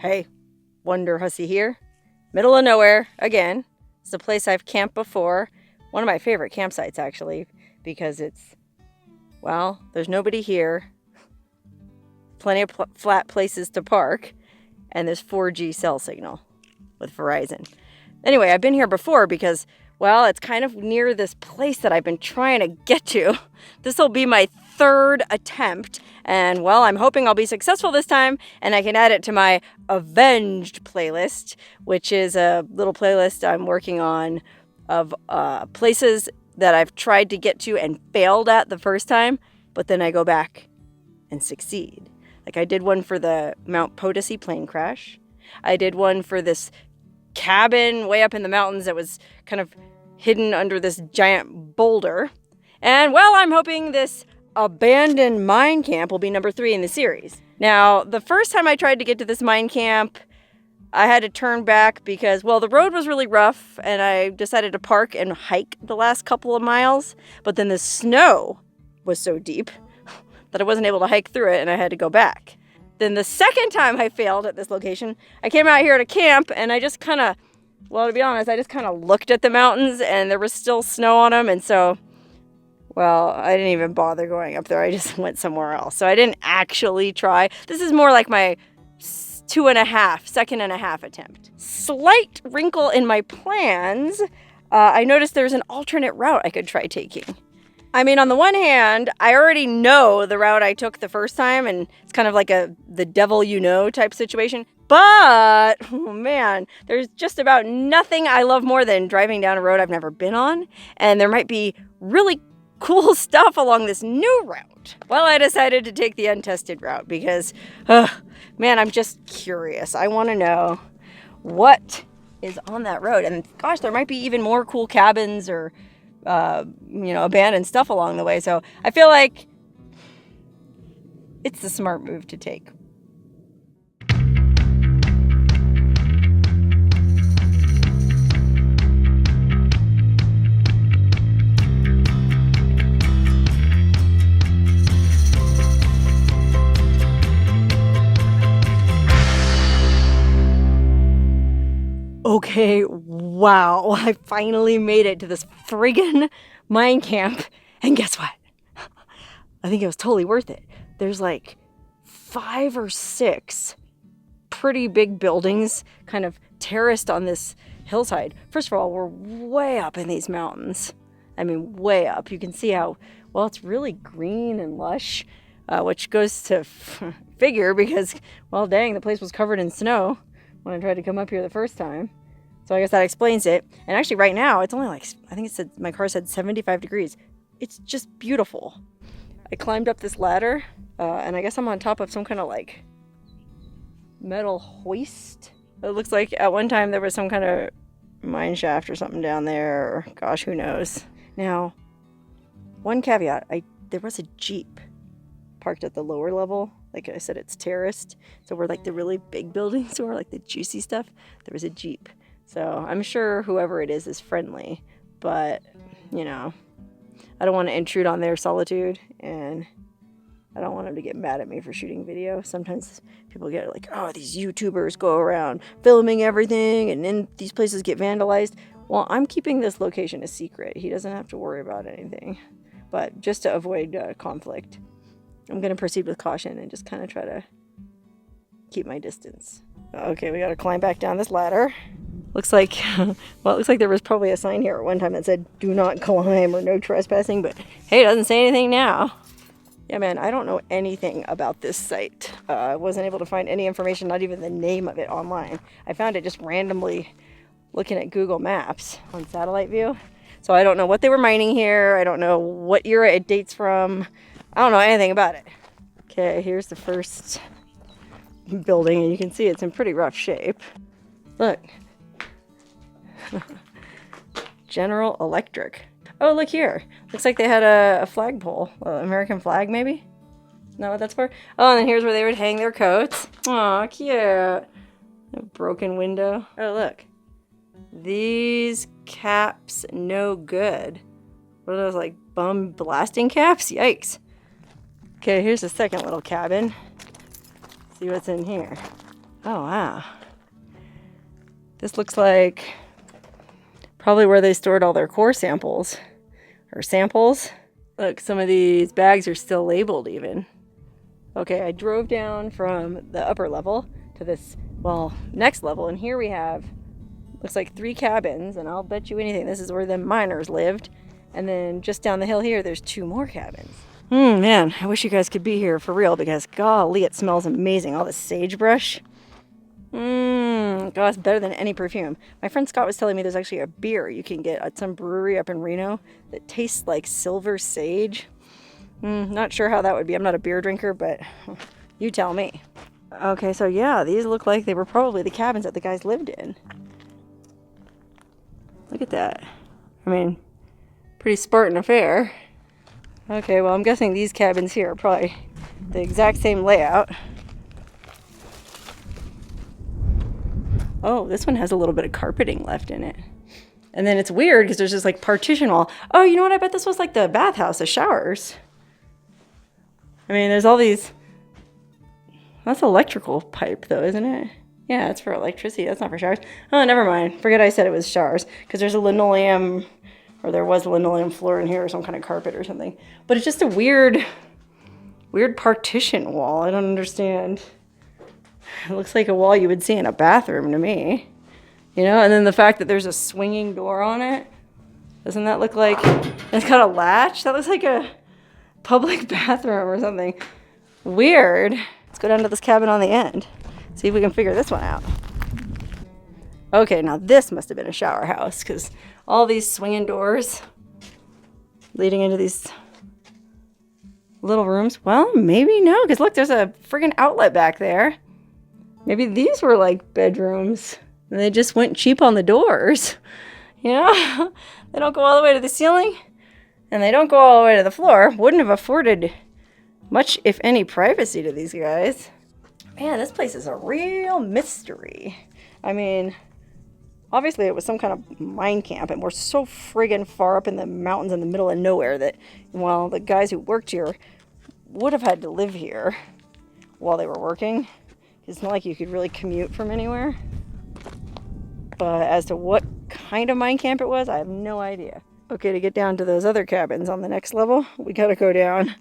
Hey, Wonderhussy here. Middle of nowhere, again. It's a place I've camped before. One of my favorite campsites, actually, because it's, well, there's nobody here. Plenty of flat places to park. And there's 4G cell signal with Verizon. Anyway, I've been here before because, well, it's kind of near this place that I've been trying to get to. This will be my third attempt. And, well, I'm hoping I'll be successful this time, and I can add it to my Avenged playlist, which is a little playlist I'm working on of places that I've tried to get to and failed at the first time, but then I go back and succeed. Like I did one for the Mount Potosi plane crash. I did one for this cabin way up in the mountains that was kind of hidden under this giant boulder. And, well, I'm hoping this abandoned mine camp will be number 3 in the series. Now, the first time I tried to get to this mine camp, I had to turn back because, well, the road was really rough and I decided to park and hike the last couple of miles. But then the snow was so deep that I wasn't able to hike through it and I had to go back. Then the second time I failed at this location, I came out here to camp and I just kind of, well, to be honest, I just kind of looked at the mountains and there was still snow on them. And so, well, I didn't even bother going up there. I just went somewhere else. So I didn't actually try. This is more like my second and a half attempt. Slight wrinkle in my plans. I noticed there's an alternate route I could try taking. I mean, on the one hand, I already know the route I took the first time, and it's kind of like the devil you know type situation. But, oh man, there's just about nothing I love more than driving down a road I've never been on. And there might be really cool stuff along this new route. Well, I decided to take the untested route because, man, I'm just curious. I want to know what is on that road. And gosh, there might be even more cool cabins or, abandoned stuff along the way. So I feel like it's the smart move to take. Okay, wow, I finally made it to this friggin' mine camp, and guess what? I think it was totally worth it. There's like 5 or 6 pretty big buildings kind of terraced on this hillside. First of all, we're way up in these mountains. I mean, way up. You can see how, well, it's really green and lush, which goes to figure because, well, dang, the place was covered in snow when I tried to come up here the first time. So I guess that explains it. And actually right now, it's only like, I think it said, my car said 75 degrees. It's just beautiful. I climbed up this ladder, and I guess I'm on top of some kind of like metal hoist. It looks like at one time there was some kind of mine shaft or something down there, or gosh, who knows. Now, one caveat, there was a Jeep parked at the lower level. Like I said, it's terraced. So where like the really big buildings were, like the juicy stuff, there was a Jeep. So I'm sure whoever it is friendly, but, I don't want to intrude on their solitude, and I don't want them to get mad at me for shooting video. Sometimes people get like, oh, these YouTubers go around filming everything, and then these places get vandalized. Well, I'm keeping this location a secret. He doesn't have to worry about anything, but just to avoid conflict, I'm going to proceed with caution and just kind of try to keep my distance. Okay, we got to climb back down this ladder. Looks like, well, it looks like there was probably a sign here at one time that said, do not climb or no trespassing, but hey, it doesn't say anything now. Yeah, man, I don't know anything about this site. I wasn't able to find any information, not even the name of it online. I found it just randomly looking at Google Maps on satellite view. So I don't know what they were mining here. I don't know what era it dates from. I don't know anything about it. Okay, here's the first building, and you can see it's in pretty rough shape. Look. General Electric. Oh, look here. Looks like they had a flagpole. American flag, maybe? Isn't that what that's for? Oh, and then here's where they would hang their coats. Aw, cute. A broken window. Oh, look. These caps, no good. What are those, like, bum blasting caps? Yikes. Okay, here's the second little cabin. See what's in here. Oh, wow. This looks like probably where they stored all their core samples. Or samples. Look, some of these bags are still labeled even. Okay, I drove down from the upper level to this, well, next level. And here we have, looks like 3 cabins. And I'll bet you anything, this is where the miners lived. And then just down the hill here, there's 2 more cabins. Man, I wish you guys could be here for real because golly, it smells amazing. All this sagebrush. God, it's better than any perfume. My friend Scott was telling me there's actually a beer you can get at some brewery up in Reno that tastes like silver sage. Not sure how that would be. I'm not a beer drinker, but you tell me. Okay, so yeah, these look like they were probably the cabins that the guys lived in. Look at that. I mean, pretty Spartan affair. Okay, well, I'm guessing these cabins here are probably the exact same layout. Oh, this one has a little bit of carpeting left in it. And then it's weird because there's just like partition wall. Oh, you know what? I bet this was like the bathhouse, the showers. I mean, there's all these... That's electrical pipe though, isn't it? Yeah, it's for electricity. That's not for showers. Oh, never mind. Forget I said it was showers because there's a linoleum... Or there was a linoleum floor in here or some kind of carpet or something. But it's just a weird partition wall. I don't understand. It looks like a wall you would see in a bathroom to me. You know, and then the fact that there's a swinging door on it. Doesn't that look like... It's got a latch? That looks like a public bathroom or something. Weird. Let's go down to this cabin on the end. See if we can figure this one out. Okay, now this must have been a shower house because all these swinging doors leading into these little rooms. Well, maybe no, because look, there's a friggin' outlet back there. Maybe these were like bedrooms and they just went cheap on the doors. You know, they don't go all the way to the ceiling and they don't go all the way to the floor. Wouldn't have afforded much, if any, privacy to these guys. Man, this place is a real mystery. I mean... Obviously, it was some kind of mine camp, and we're so friggin' far up in the mountains in the middle of nowhere that, well, the guys who worked here would have had to live here while they were working. It's not like you could really commute from anywhere. But as to what kind of mine camp it was, I have no idea. Okay, to get down to those other cabins on the next level, we gotta go down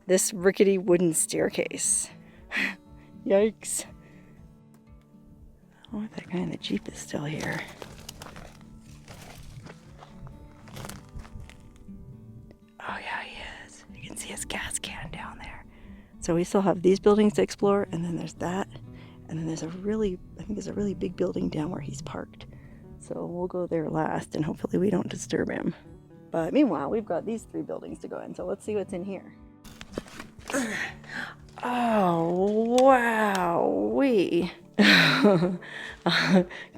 this rickety wooden staircase. Yikes. Oh, that guy in the Jeep is still here. Oh yeah, he is. You can see his gas can down there. So we still have these buildings to explore, and then there's that. And then there's I think there's a really big building down where he's parked. So we'll go there last, and hopefully we don't disturb him. But meanwhile, we've got these 3 buildings to go in, so let's see what's in here. Oh, wow.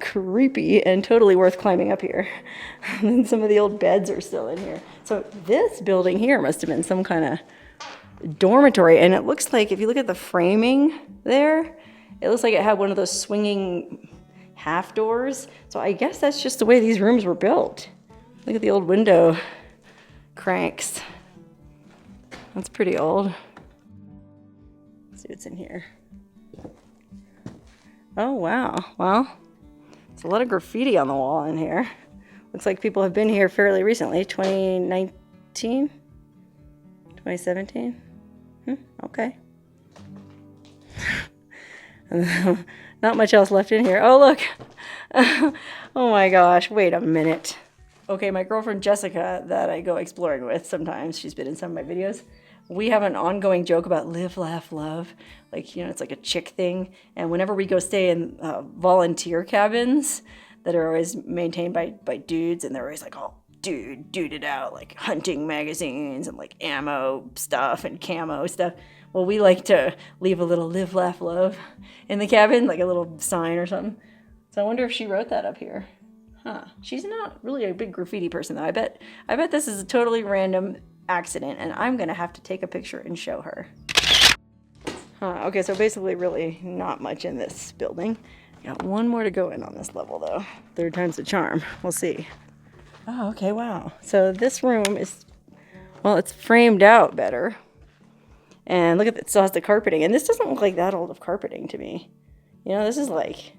Creepy and totally worth climbing up here. And some of the old beds are still in here. So this building here must have been some kind of dormitory. And it looks like, if you look at the framing there, it looks like it had one of those swinging half doors. So I guess that's just the way these rooms were built. Look at the old window cranks. That's pretty old. Let's see what's in here. Oh, wow. Well, there's a lot of graffiti on the wall in here. Looks like people have been here fairly recently. 2019? 2017? Okay. Not much else left in here. Oh, look. Oh my gosh. Wait a minute. Okay, my girlfriend Jessica that I go exploring with sometimes, she's been in some of my videos. We have an ongoing joke about live, laugh, love. Like, you know, it's like a chick thing. And whenever we go stay in volunteer cabins that are always maintained by dudes, and they're always like all duded out, like hunting magazines and like ammo stuff and camo stuff. Well, we like to leave a little live, laugh, love in the cabin, like a little sign or something. So I wonder if she wrote that up here. Huh. She's not really a big graffiti person, though. I bet this is a totally random accident, and I'm gonna have to take a picture and show her. Okay, so basically really not much in this building. Got one more to go in on this level, though. 3rd time's the charm. We'll see. Oh, okay, wow. So this room is, well, it's framed out better. And look at it, still has the carpeting. And this doesn't look like that old of carpeting to me. You know, this is like,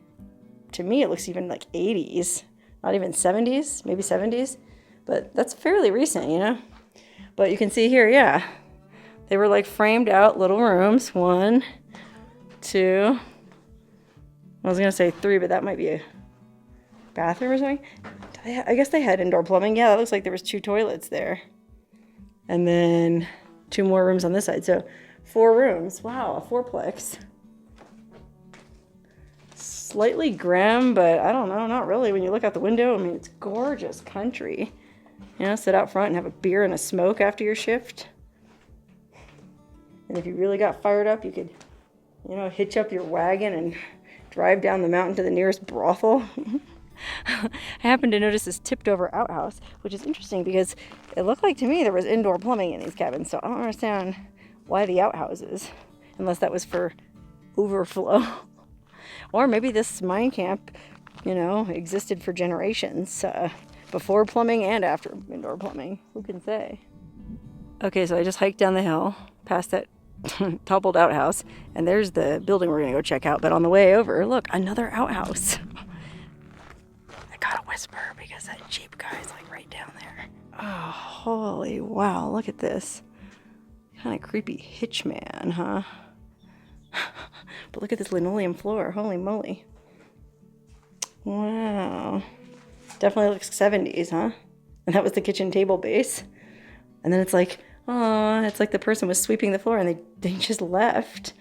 to me, it looks even like 80s, not even 70s, maybe 70s, but that's fairly recent, you know? But you can see here, yeah, they were like framed out little rooms. 1, 2, I was gonna say 3, but that might be a bathroom or something. I guess they had indoor plumbing. Yeah, that looks like there was 2 toilets there. And then 2 more rooms on this side, so 4 rooms. Wow, a 4-plex. Slightly grim, but I don't know, not really. When you look out the window, I mean, it's gorgeous country. You know, sit out front and have a beer and a smoke after your shift. And if you really got fired up, you could, you know, hitch up your wagon and drive down the mountain to the nearest brothel. I happened to notice this tipped over outhouse, which is interesting because it looked like to me there was indoor plumbing in these cabins, so I don't understand why the outhouses, unless that was for overflow. Or maybe this mine camp, you know, existed for generations, before plumbing and after indoor plumbing. Who can say? Okay, so I just hiked down the hill past that toppled outhouse, and there's the building we're gonna go check out. But on the way over, look, another outhouse. I gotta whisper because that Jeep guy is like right down there. Oh, holy wow, look at this. Kind of creepy hitchman, huh? But look at this linoleum floor, holy moly. Wow. Definitely looks 70s, huh? And that was the kitchen table base. And then it's like, oh, it's like the person was sweeping the floor and they just left.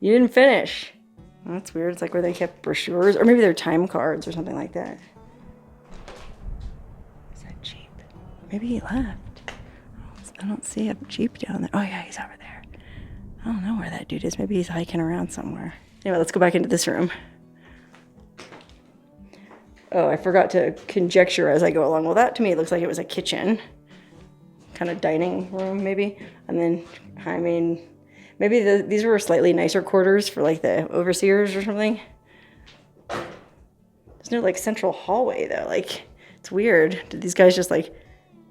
You didn't finish. That's weird. It's like where they kept brochures, or maybe their time cards or something like that. Is that Jeep? Maybe he left. I don't see a Jeep down there. Oh yeah, he's over there. I don't know where that dude is. Maybe he's hiking around somewhere. Anyway, let's go back into this room. Oh, I forgot to conjecture as I go along. Well, that to me looks like it was a kitchen. Kind of dining room, maybe. And then, I mean, maybe these were slightly nicer quarters for like the overseers or something. There's no like central hallway though. Like, it's weird. Did these guys just like,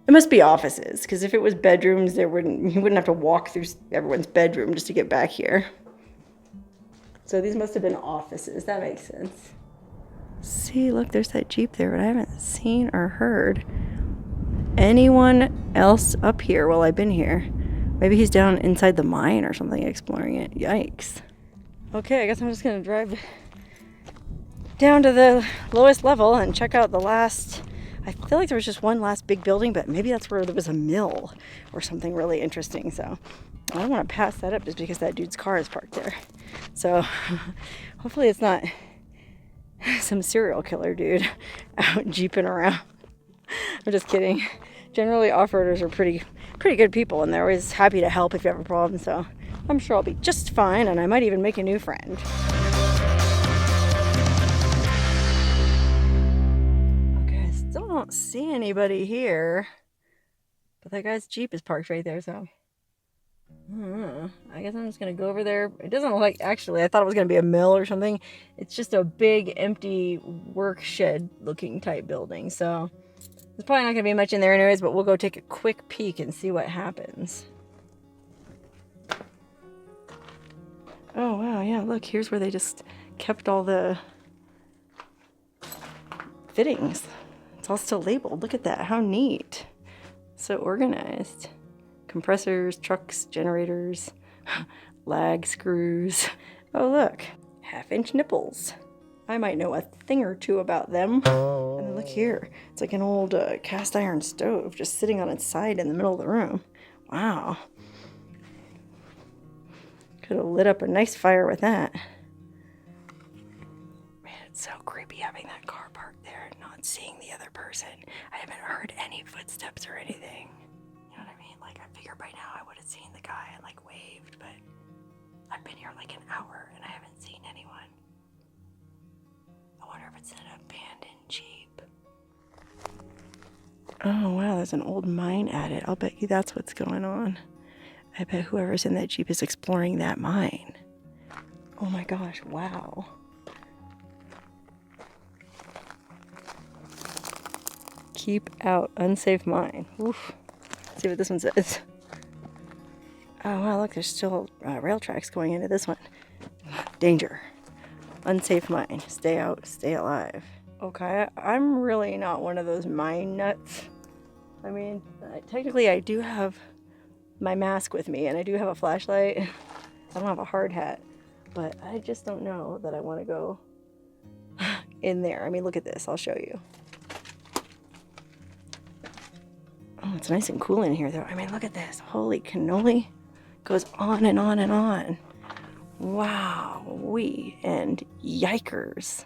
it must be offices, because if it was bedrooms, you wouldn't have to walk through everyone's bedroom just to get back here. So these must have been offices. That makes sense. See, look, there's that Jeep there, but I haven't seen or heard anyone else up here while I've been here. Maybe he's down inside the mine or something exploring it. Yikes. Okay, I guess I'm just gonna drive down to the lowest level and check out the last, I feel like there was just one last big building, but maybe that's where there was a mill or something really interesting. So I don't want to pass that up just because that dude's car is parked there. So hopefully it's not some serial killer dude out jeeping around. I'm just kidding. Generally, off-roaders are pretty good people, and they're always happy to help if you have a problem. So I'm sure I'll be just fine, and I might even make a new friend. Okay, I still don't see anybody here, but that guy's Jeep is parked right there. So I guess I'm just gonna go over there. It doesn't look like, actually, I thought it was gonna be a mill or something. It's just a big empty work shed looking type building. So there's probably not gonna be much in there anyways, but we'll go take a quick peek and see what happens. Oh wow, yeah, look, here's where they just kept all the fittings. It's all still labeled. Look at that, how neat. So organized. Compressors, trucks, generators, lag screws. Oh look, 1/2-inch nipples. I might know a thing or two about them. And then look here, it's like an old cast iron stove just sitting on its side in the middle of the room. Wow. Could have lit up a nice fire with that. Man, it's so creepy having that car parked there and not seeing the other person. I haven't heard any footsteps or anything. You know what I mean? Like, I figured by now I would have seen the guy and like waved, but I've been here like an hour and I haven't seen anyone. I wonder if it's an abandoned Jeep. Oh wow, there's an old mine at it. I'll bet you that's what's going on. I bet whoever's in that Jeep is exploring that mine. Oh my gosh, wow. Keep out, unsafe mine. Oof. Let's see what this one says. Oh wow, look, there's still rail tracks going into this one. Danger. Unsafe mine. Stay out, stay alive. Okay, I'm really not one of those mine nuts. I mean, technically I do have my mask with me and I do have a flashlight. I don't have a hard hat, but I just don't know that I want to go in there. I mean, look at this. I'll show you. Oh, it's nice and cool in here though. I mean, look at this. Holy cannoli. Goes on and on and on. Wow-wee and yikers.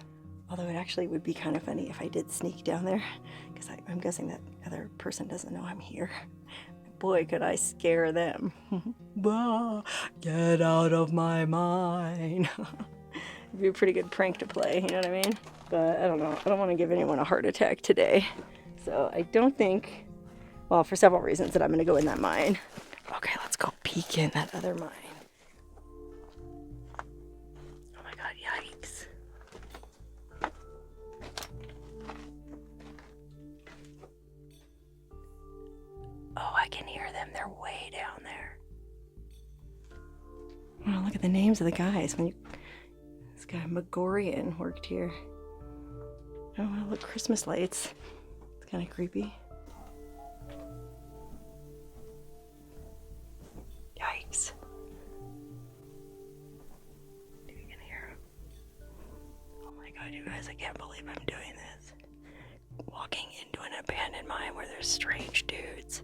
Although it actually would be kind of funny if I did sneak down there, because I'm guessing that other person doesn't know I'm here. Boy, could I scare them. Get out of my mine. It'd be a pretty good prank to play, you know what I mean? But I don't know. I don't want to give anyone a heart attack today. So I don't think, well, for several reasons, that I'm going to go in that mine. Okay, let's go peek in that other mine. Oh my god, yikes. Oh, I can hear them. They're way down there. Oh, look at the names of the guys. This guy Megorian worked here. Oh, look, Christmas lights. It's kind of creepy. Yikes. You can hear him. Oh my god, you guys, I can't believe I'm doing this. Walking into an abandoned mine where there's strange dudes.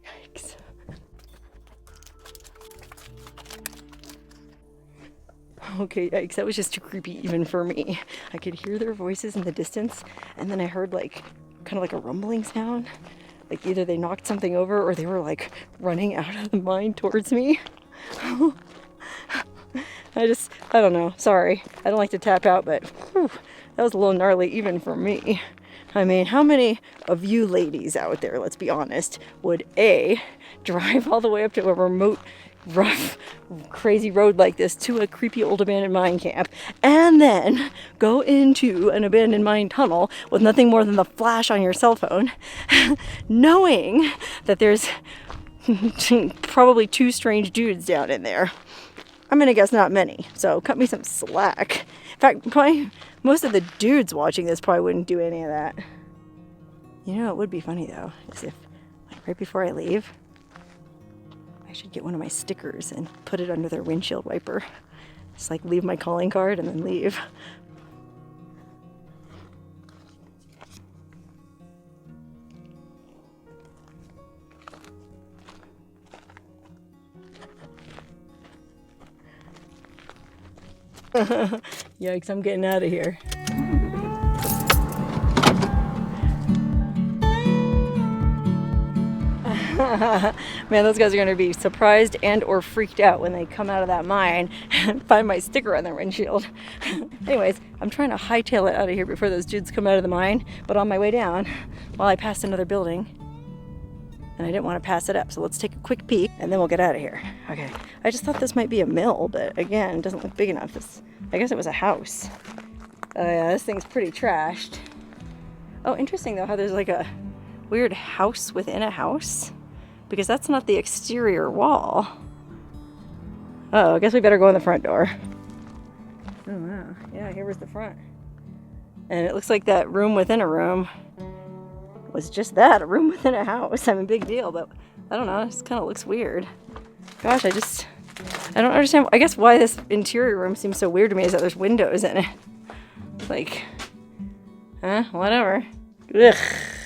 Yikes. Okay, yikes, that was just too creepy even for me. I could hear their voices in the distance, and then I heard like, kind of like a rumbling sound. Like either they knocked something over or they were like running out of the mine towards me. I don't know, sorry. I don't like to tap out, but whew, that was a little gnarly even for me. I mean, how many of you ladies out there, let's be honest, would A, drive all the way up to a remote, rough, crazy road like this to a creepy old abandoned mine camp, and then go into an abandoned mine tunnel with nothing more than the flash on your cell phone, knowing that there's probably two strange dudes down in there? I'm gonna guess not many, so cut me some slack. In fact, probably most of the dudes watching this probably wouldn't do any of that. You know, it would be funny though, is if, like, right before I leave, I should get one of my stickers and put it under their windshield wiper. Just like leave my calling card and then leave. Yikes, I'm getting out of here. Man, those guys are going to be surprised and or freaked out when they come out of that mine and find my sticker on their windshield. Anyways, I'm trying to hightail it out of here before those dudes come out of the mine, but on my way down, while I passed another building, and I didn't want to pass it up, so let's take a quick peek and then we'll get out of here. Okay, I just thought this might be a mill, but again, it doesn't look big enough. I guess it was a house. Oh yeah, this thing's pretty trashed. Oh, interesting though how there's like a weird house within a house, because that's not the exterior wall. Oh, I guess we better go in the front door. Oh wow, yeah, here was the front. And it looks like that room within a room was just that, a room within a house. I mean, big deal, but I don't know, it just kind of looks weird. Gosh, I don't understand, I guess why this interior room seems so weird to me is that there's windows in it. Like, whatever. Ugh,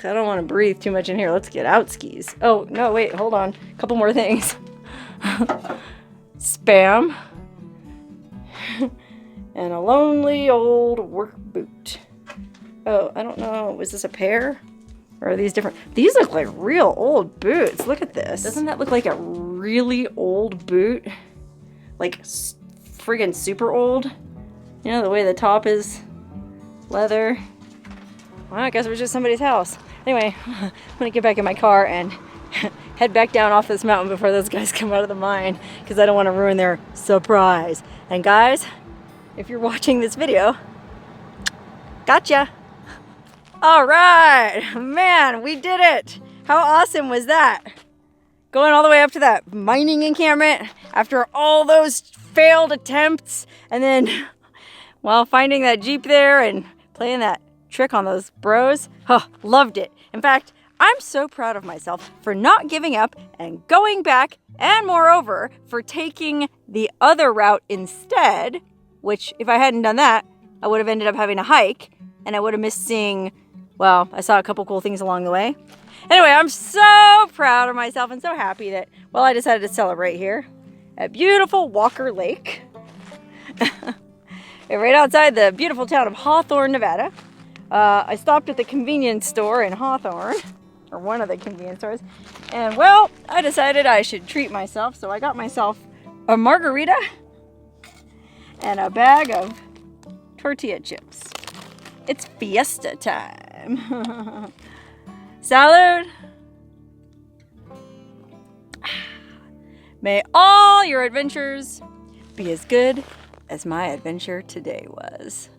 I don't want to breathe too much in here. Let's get out skis. Oh, no, wait, hold on. A couple more things. Spam. And a lonely old work boot. Oh, I don't know. Was this a pair? Or are these different? These look like real old boots. Look at this. Doesn't that look like a really old boot? Like friggin' super old? You know, the way the top is leather. Well, I guess it was just somebody's house. Anyway, I'm gonna get back in my car and head back down off this mountain before those guys come out of the mine, because I don't want to ruin their surprise. And guys, if you're watching this video, gotcha! Alright! Man, we did it! How awesome was that? Going all the way up to that mining encampment after all those failed attempts. And then, well, finding that Jeep there and playing that trick on those bros, loved it. In fact, I'm so proud of myself for not giving up and going back, and moreover, for taking the other route instead, which if I hadn't done that, I would have ended up having a hike, and I would have missed seeing, well, I saw a couple cool things along the way. Anyway, I'm so proud of myself and so happy that, well, I decided to celebrate here at beautiful Walker Lake. Right outside the beautiful town of Hawthorne, Nevada. I stopped at the convenience store in Hawthorne, or one of the convenience stores, and well, I decided I should treat myself, so I got myself a margarita and a bag of tortilla chips. It's fiesta time. Salud. May all your adventures be as good as my adventure today was.